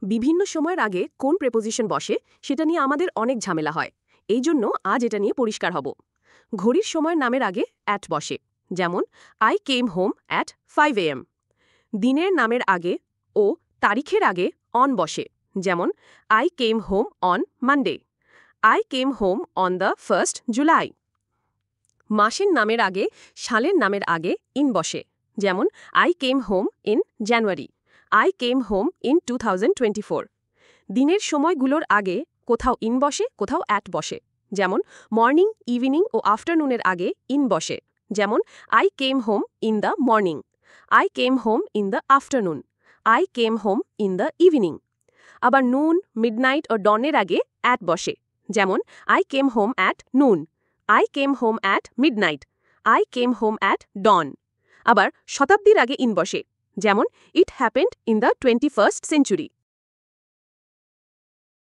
বিভিন্ন সময়ের আগে কোন প্রেপোজিশন বসে সেটা নিয়ে আমাদের অনেক ঝামেলা হয়। এই জন্য আজ এটা নিয়ে পরিষ্কার হব। ঘড়ির সময়ের নামের আগে অ্যাট বসে, যেমন I came home at 5 AM। দিনের নামের আগে ও তারিখের আগে অন বসে, যেমন I came home on Monday, I came home on the 1st July. মাসের নামের আগে সালের নামের আগে ইন বসে, যেমন I came home in January, I came home in 2024। দিনের সময়গুলোর আগে কোথাও ইন বসে, কোথাও অ্যাট বসে, যেমন মর্নিং, ইভিনিং ও আফটারনুনের আগে ইন বসে, যেমন I came home in the morning, I came home in the afternoon, I came home in the evening. আবার নুন, মিডনাইট ও ডনের আগে অ্যাট বসে, যেমন I came home at noon, I came home at midnight, I came home at dawn. আবার শতাব্দীর আগে in বসে, যেমন it happened in the 21st century.